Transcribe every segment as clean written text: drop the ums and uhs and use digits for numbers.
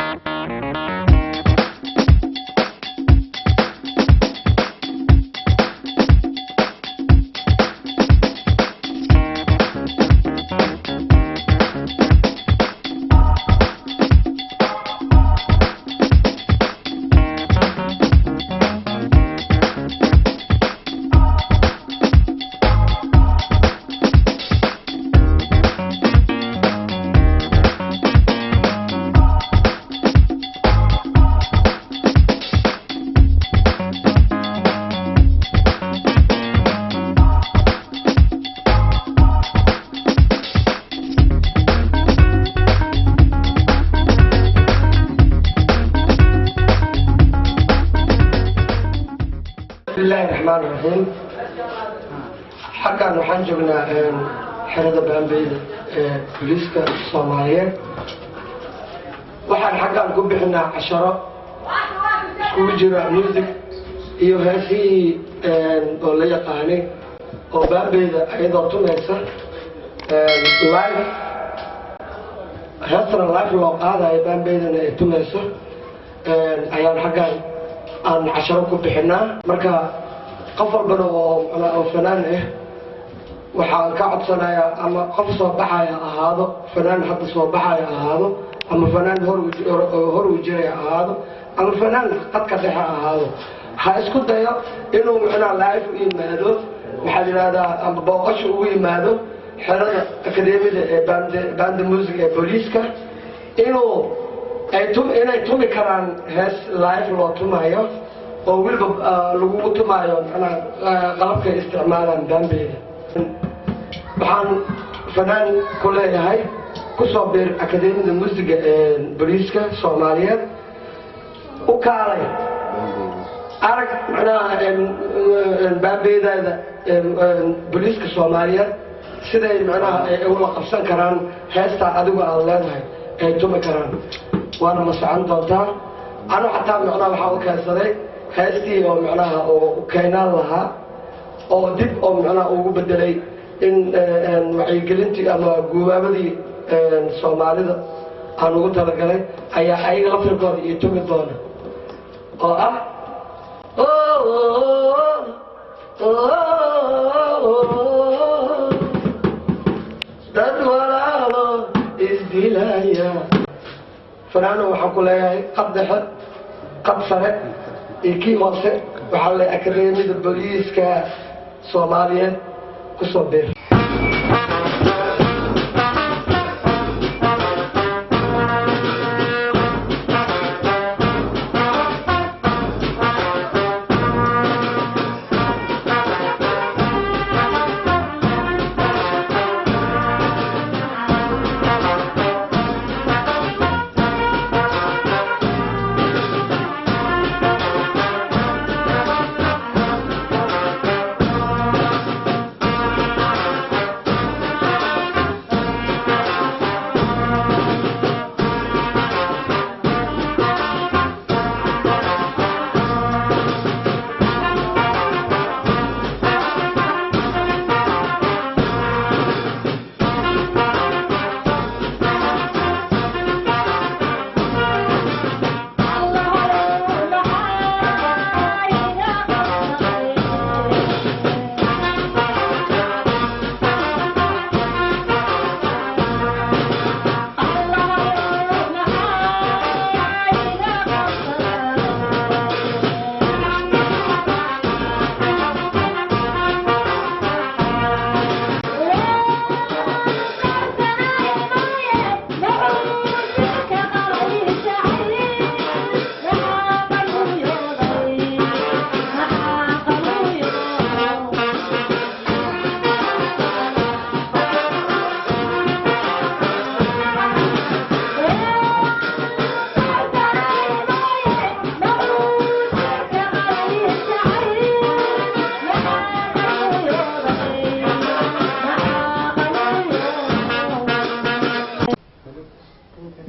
بسم الله الرحمن الرحيم. حقا waxaan joognaa xerada baanbeeda booliiska Soomaaliyeed. waxaan xaqan ku bixinaa casharo isku jira music iyo heesii oo la yaqaanay oo baanbeeda ayadoo tumaysa live heesna live loo qaadayo baanbeedana ay tumayso ayaan xaqan aan casharo ku bixinaa marka qof walba oo fanaan ah waxaan ka codsanayaa ama qof soo baxaya ahaado fanaan hadda soo baxaya ahaado ama fanaan hor u jiray ahaado ama fanaan qadka dhexe ahaado ha isku dayo inuu live u yimaado waxaa yiraahdaa ama booqasho ugu yimaado xerada akademiyada ee banda music ee booliiska inay tumi karaan hees live loo tumayo oo weliba lagu tumayo qalabka isticmaalaan baanbeeda waxaan fanaan ku leeyahay ku soo biir akademiyada musiga ee booliiska Soomaaliyeed u kaalay arag baanbeedada booliiska Soomaaliyeed siday ay ula qabsan karaan heesta adigu aan leedahay ay tumi karaan وانا مسعان دوتا انا حتى waxaa u keensaday heestii oo oo keenan lahaa oo dib oo ugu bedelay in wacyigelintii ama guubaabadii Soomaalida aan ugu talagalay ayaa ay la firkooda iyo tumi doona oo ah dad walaalo isdilaya فنانو waxaan ku leeyahay qaddex qabsare ikii hoose waxa la akademiyada booliiska Soomaaliyeed ku soo beer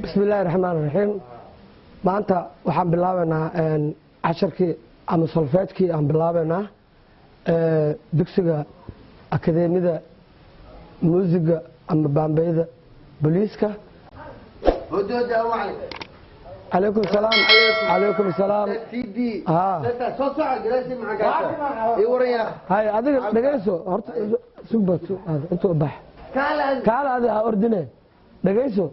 بسم الله الرحمن الرحيم maanta waxaan bilaabaynaa casharkii ama solfeedkii aan bilaabaynaa dugsiga akademiyada muusiga ama baanbeeda booliiska ودود أوعي عليكم السلام. عليكم السلام. سيدي ها لا صوت جلسي معك اي وريا هاي adiga dhageyso horta sugbad hada inta bax kaala hada ordine dhageyso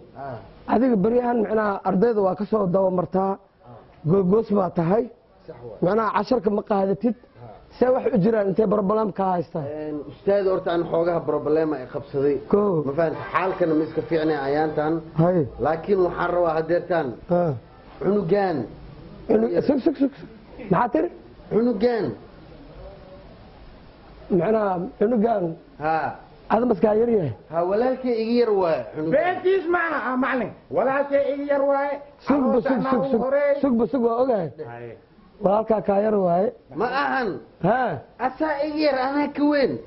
adiga bariyahan macnaa ardayda waa ka soo dawa martaa goos baa tahay macnaa casharka ma qaadatid see wax u jiraan intee problem ka haystaa ustaad horta aan xoogaha problem ay qabsaday ma fahanti xaalkana ma iska fiicnay ayaantan hay laakiin waxaan rabaa hadeertaan cunugan sug maxaa tiri cunugan macnaa cunugan ha هذا بس كاير يه ها ولكن يغير واي بنتيش معنا معلم ولكن يغير واي سوق اوغاي ولكن كاير واي ما اهن ها اسا يغير انا كوين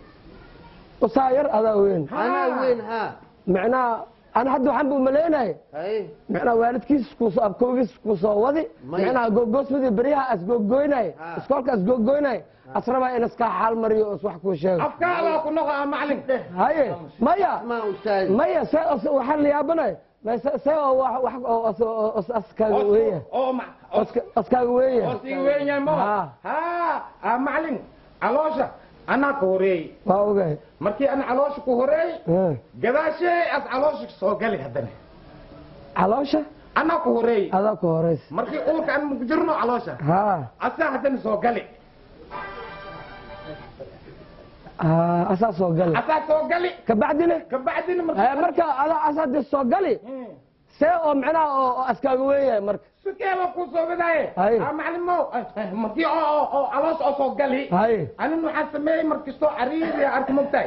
وصاير هذا وين انا وين ها معناه انا حد waxaan buu maleynay macnaa waalidkiis ku soo abkoogis ku soo wadi macnaa goosmada bariyaha as gogoynay iskoolka as gogoynay asraba in iska xal mariyo wax ku sheego afkaada ku noqo macallin haye maya ma ustaad maya waxaan la yaabanay بس سوى واحد أسكاغ ويا أسكاغ ويا أسكاغ ويا ما ها معلم علوشة أنا كوري واوجي مركي أنا علوشة كوري قداشي أس علوشة سوقلي هذني علوشة أنا كوري هذا كوريس مركي أقولك أنا مقدرنا علوشة ها أسا هذني سوقلي أساس سوقلي أساس سوقلي كبعدين مركا على أساس السوقلي سيء معنا أسكاوية مركا سكيبا كوسو بداية معلمو مركي علوش سوقلي أنا نحسمي مركستو عريض يا أرك مبتاي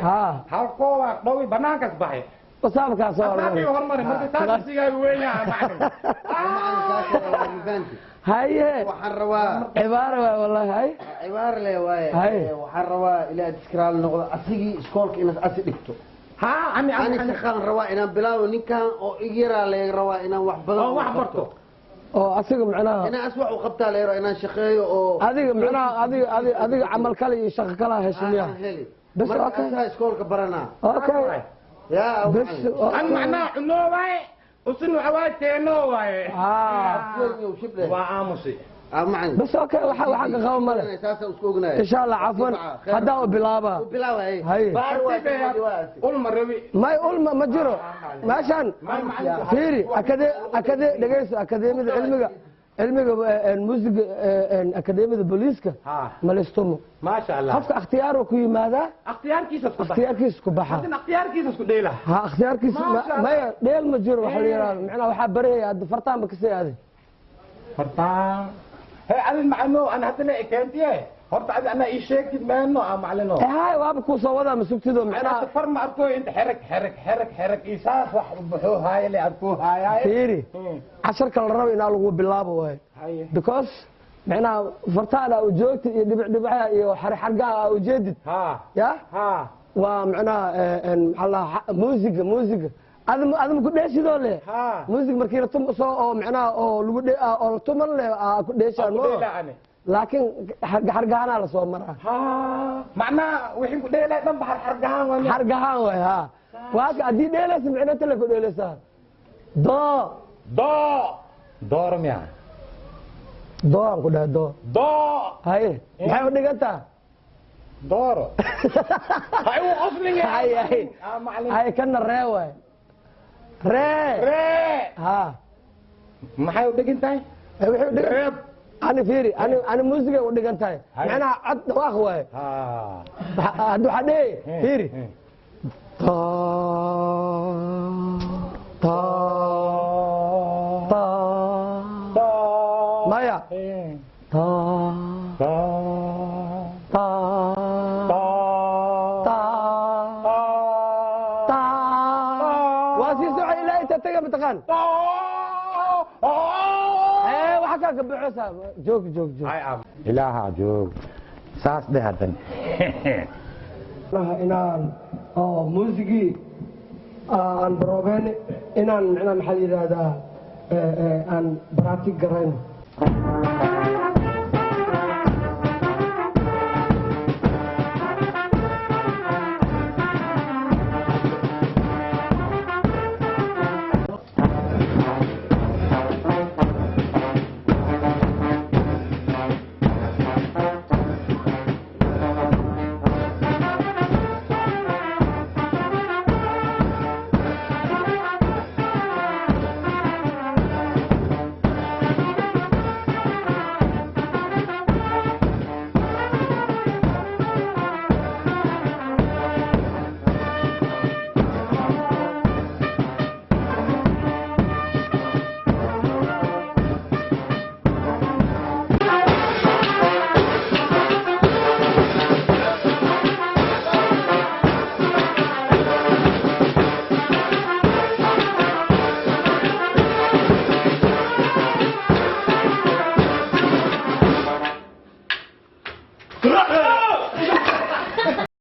هالقوة ضوي بنانكس بحي وسامك أصور أصابي وهرمري مركي تاسي وين يا معلم هاي وحروا عبارة والله هاي عبارة لي واي وحروا إلى تسكرال نقطة أسيجي سكولك إنس أسيدكتو ها أنا سخان روا إنا بلاو نكان أو إجرا لي روا إنا وحبرتو أو أسيج معناه إنا أسوأ وقبتها لي روا إنا شقي أو هذه معناه هذه عمل كلي شق كلا هشمية بس أوكي سكولك برنا أوكي يا بس أنا معناه إنه واي وسنو عواتينو واي وعامسي بس اوكي وحق قوم ماله ان شاء الله عفوا هذا بلابا هاي قول مربي ما يقول ما جرو ماشان فيري اكادي دغيس اكاديميه علمي الموسيقى اكاديميه بوليسكا مالستومو ما شاء الله قفك اختياره ku yimaada اختيارkiisa ku baxa اختيارkiisa isku dheela ha اختيارkiisa ma dheel ma jiro waxa la yiraahdo macna waxa bareeyay hada fartaan ba ka saaday fartaan هي أنا المعلم أنا هتلاقي كانتي هرت أنا إيش شاكد منه أم علناه هاي وابكو صودا مسكتهم أنا سفر ما أركو أنت حرك إيساس وحبه هاي اللي أركو هاي فيري 10 كل ربع إن الله بالله واي because معنا فرتانا وجوت دبعها وحرقها وجدد يا ومعنا الله موسيقى هذا ما كنت ليش دولة موسيقى مركينا تم صو معناه أو لودي أو تمن له كنت ليش أنا لكن حرقها على صو مرة معناه وحين كنت ليش تم حرقها ويا ها واك أدي ليش سمعنا تلا كنت ليش دو رميا دو كده دو هاي ما هو دقتها دور هاي هو أصلي هاي كنا الرواي ري ها ما حيو دقنتاي أنا فيري أنا موسيقى ودقنتاي معنا عد واخوي هادو حدي فيري مايا بتقان ايه وحكاك بعوسها جوك إلها جوك ساس ده هذا inaan muusigii aan baroobeyn inaan macnaha maxaa la yidhaahdaa aan baraatig garayn